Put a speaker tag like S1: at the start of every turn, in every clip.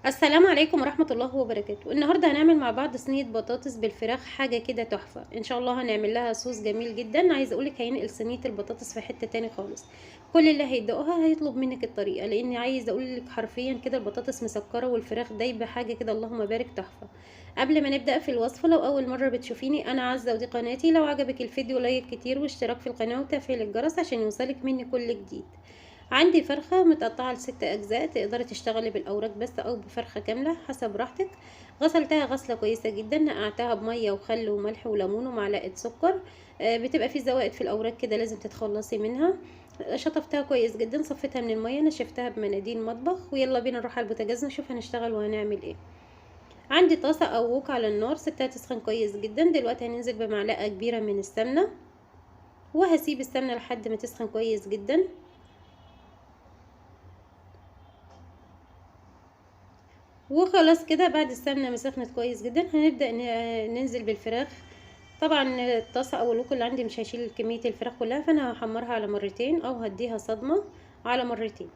S1: السلام عليكم ورحمة الله وبركاته. النهاردة هنعمل مع بعض صينية بطاطس بالفراخ، حاجة كده تحفة ان شاء الله. هنعمل لها صوص جميل جدا. عايزة اقولك هينقل صينية البطاطس في حتة تاني خالص. كل اللي هيدوقها هيطلب منك الطريقة، لان عايزة اقولك حرفيا كده البطاطس مسكرة والفراخ دايبة، حاجة كده اللهم بارك تحفة. قبل ما نبدأ في الوصفة، لو اول مرة بتشوفيني انا عزة ودي قناتي، لو عجبك الفيديو لايك كتير واشتراك في القناة وتفعيل الجرس عشان يوصلك مني كل جديد. عندي فرخة متقطعة ل6 أجزاء، تقدري تشتغلي بالأوراق بس أو بفرخة كاملة حسب راحتك. غسلتها غسلة كويسة جدا، نقعتها بمية وخل وملح وليمون ومعلقة سكر. بتبقى في زوائد في الأوراق كده لازم تتخلصي منها. شطفتها كويس جدا، صفيتها من المية، نشفتها بمناديل مطبخ. ويلا بينا نروح على البوتاجاز نشوف هنشتغل وهنعمل ايه. عندي طاسة أو وok على النار، سبتها تسخن كويس جدا. دلوقتي هننزل بمعلقة كبيرة من السمنة، وهسيب السمنة لحد ما تسخن كويس جدا. وخلاص كده بعد السمنه ما سخنت كويس جدا هنبدا ننزل بالفراخ. طبعا الطاسه او الوك اللي عندي مش هيشيل كميه الفراخ كلها، فانا هحمرها على مرتين او هديها صدمه على مرتين.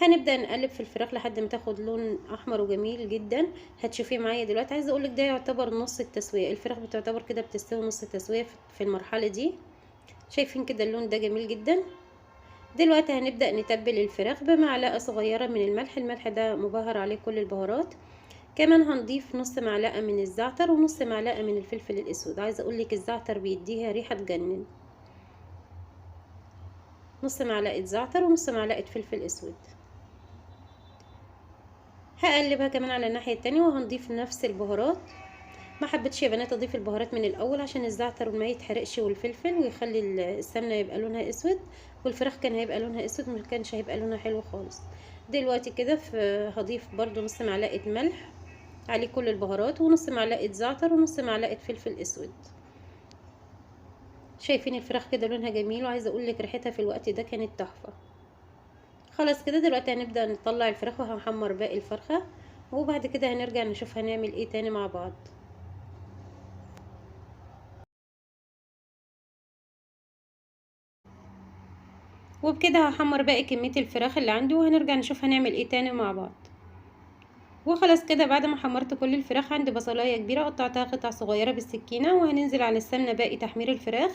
S1: هنبدا نقلب في الفراخ لحد ما تاخد لون احمر وجميل جدا. هتشوفيه معايا دلوقتي. عايزه اقولك ده يعتبر نص التسويه، الفراخ بتعتبر كده بتستوي نص التسويه في المرحله دي. شايفين كده اللون ده جميل جدا. دلوقتي هنبدا نتبل الفراخ بمعلقه صغيره من الملح، الملح ده مبهر عليه كل البهارات. كمان هنضيف نص معلقة من الزعتر ونص معلقة من الفلفل الاسود. عايزة اقولك الزعتر بيديها ريحة تجنن. نص معلقة زعتر ونص معلقة فلفل اسود. هقلبها كمان على الناحية التانية وهنضيف نفس البهارات. ما حبيتش يا بنات اضيف البهارات من الاول عشان الزعتر ما يتحرقش والفلفل ويخلي السمنة يبقى لونها اسود، والفراخ كان هيبقى لونها اسود، ما كانش هيبقى لونها حلو خالص. دلوقتي كده هضيف برضو نص معلقة ملح عليه كل البهارات، ونص معلقة زعتر ونص معلقة فلفل اسود. شايفين الفراخ كده لونها جميل، وعايزه اقول لك ريحتها في الوقت ده كانت تحفه. خلاص كده دلوقتي هنبدا نطلع الفراخ وهنحمر باقي الفرخه، وبعد كده هنرجع نشوف هنعمل ايه تاني مع بعض. وبكده هحمر باقي كميه الفراخ اللي عندي وهنرجع نشوف هنعمل ايه تاني مع بعض. وخلاص كده بعد ما حمرت كل الفراخ، عندي بصلايه كبيره قطعتها قطع صغيره بالسكينه، وهننزل على السمنه باقي تحمير الفراخ.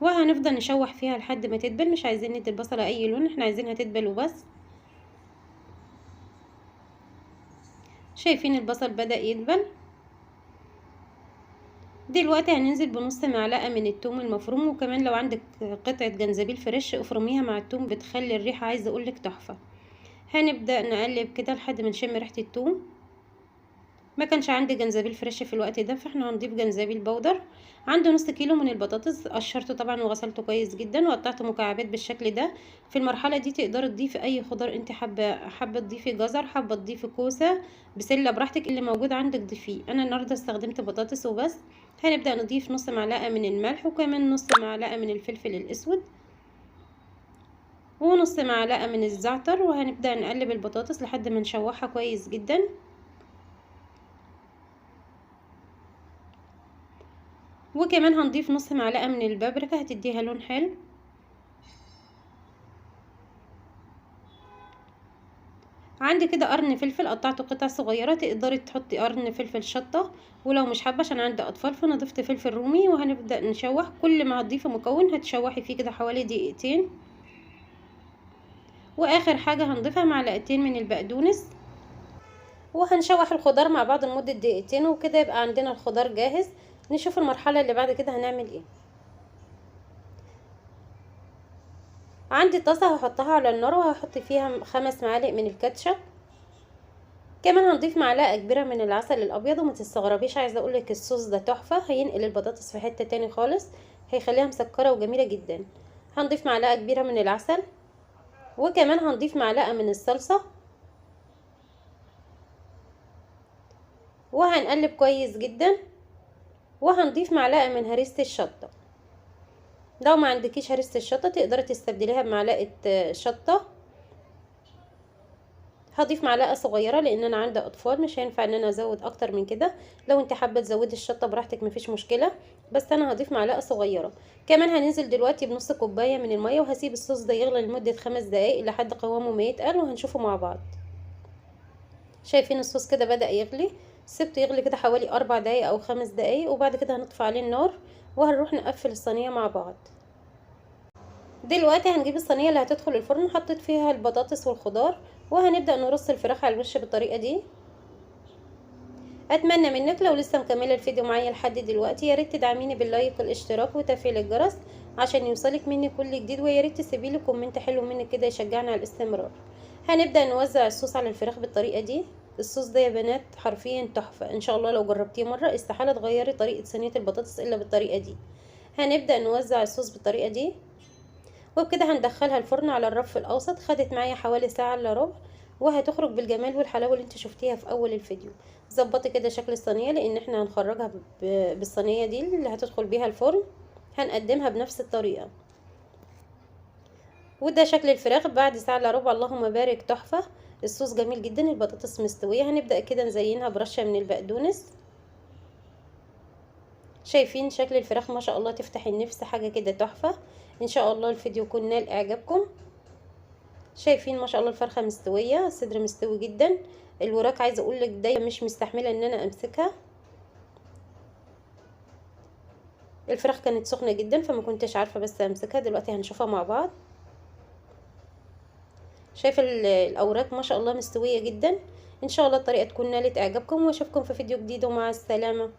S1: وهنفضل نشوح فيها لحد ما تدبل، مش عايزين ندي البصله اي لون، احنا عايزينها تدبل وبس. شايفين البصل بدأ يدبل. دلوقتي هننزل بنص معلقة من التوم المفروم، وكمان لو عندك قطعة جنزبيل فريش افرميها مع التوم، بتخلي الريحة عايزة اقولك تحفة. هنبدأ نقلب كده لحد ما نشم ريحة التوم. ما كانش عندي جنزبيل فريش في الوقت ده، فاحنا هنضيف جنزبيل بودر. عندي نص كيلو من البطاطس، قشرته طبعا وغسلته كويس جدا وقطعته مكعبات بالشكل ده. في المرحله دي تقدري تضيفي اي خضار انت حابه تضيفي جزر، حابه تضيفي كوسه، بسله، براحتك اللي موجود عندك ضيفيه. انا النهارده استخدمت بطاطس وبس. هنبدا نضيف نص معلقه من الملح، وكمان نص معلقه من الفلفل الاسود، ونص معلقه من الزعتر. وهنبدا نقلب البطاطس لحد ما نشوحها كويس جدا. وكمان هنضيف نص معلقة من البابريكا، هتديها لون حلو. عندي كده قرن فلفل قطعته قطع صغيرة، تقدري تحطي قرن فلفل شطة، ولو مش حابة عشان عندي اطفال فانا ضفت فلفل رومي. وهنبدأ نشوح، كل ما هتضيفي مكون هتشوحي فيه كده حوالي دقيقتين. واخر حاجة هنضيفها معلقتين من البقدونس. وهنشوح الخضار مع بعض لمدة دقيقتين، وكده يبقى عندنا الخضار جاهز. نشوف المرحلة اللي بعد كده هنعمل ايه. عندي طاسة هحطها على النار وهحط فيها 5 معالق من الكاتشب. كمان هنضيف معلقه كبيره من العسل الابيض. وما تستغربيش، عايزه اقولك الصوص ده تحفه، هينقل البطاطس في حته تاني خالص، هيخليها مسكره وجميله جدا. هنضيف معلقه كبيره من العسل، وكمان هنضيف معلقه من الصلصه، وهنقلب كويس جدا. وهنضيف معلقه من هريسه الشطه. لو ما عندكيش هريسه الشطه تقدري تستبدليها بمعلقه شطه. هضيف معلقه صغيره لان انا عندي اطفال، مش هينفع ان انا ازود اكتر من كده. لو انت حابه تزودي الشطه براحتك مفيش مشكله، بس انا هضيف معلقه صغيره. كمان هننزل دلوقتي بنص كوبايه من الميه، وهسيب الصوص ده يغلي لمده 5 دقايق لحد قوامه ما يتقل، وهنشوفه مع بعض. شايفين الصوص كده بدأ يغلي، سبته يغلي كده حوالي 4 دقايق او 5 دقايق، وبعد كده هنطفي عليه النار وهنروح نقفل الصينية مع بعض. دلوقتي هنجيب الصينية اللي هتدخل الفرن، حطيت فيها البطاطس والخضار، وهنبدأ نرص الفراخ على الوش بالطريقة دي. اتمنى منك لو لسه مكمله الفيديو معايا لحد دلوقتي يا ريت تدعميني باللايك والاشتراك وتفعيل الجرس عشان يوصلك مني كل جديد، ويا ريت تسيبي لي كومنت حلو منك كده يشجعني على الاستمرار. هنبدا نوزع الصوص على الفراخ بالطريقه دي. الصوص ده يا بنات حرفيا تحفه، ان شاء الله لو جربتيه مره استحاله تغيري طريقه صينيه البطاطس الا بالطريقه دي. هنبدا نوزع الصوص بالطريقه دي، وبكده هندخلها الفرن على الرف الاوسط. خدت معايا حوالي ساعه الا ربع، وهتخرج بالجمال والحلاوه اللي انت شفتيها في اول الفيديو. ظبطي كده شكل الصينيه، لان احنا هنخرجها بالصينيه دي اللي هتدخل بيها الفرن، هنقدمها بنفس الطريقه. وده شكل الفراخ بعد ساعه الا ربع، اللهم بارك، تحفه. الصوص جميل جدا، البطاطس مستويه. هنبدا كده نزينها برشه من البقدونس. شايفين شكل الفراخ ما شاء الله تفتح النفس، حاجه كده تحفه. ان شاء الله الفيديو يكون نال اعجابكم. شايفين ما شاء الله الفرخه مستويه، الصدر مستوي جدا. الوراك عايزه اقول لك دايما مش مستحمله ان انا امسكها. الفراخ كانت سخنه جدا فما كنتش عارفه بس امسكها. دلوقتي هنشوفها مع بعض. شايفه الاوراق ما شاء الله مستويه جدا. ان شاء الله الطريقه تكون نالت اعجابكم، واشوفكم في فيديو جديد، ومع السلامه.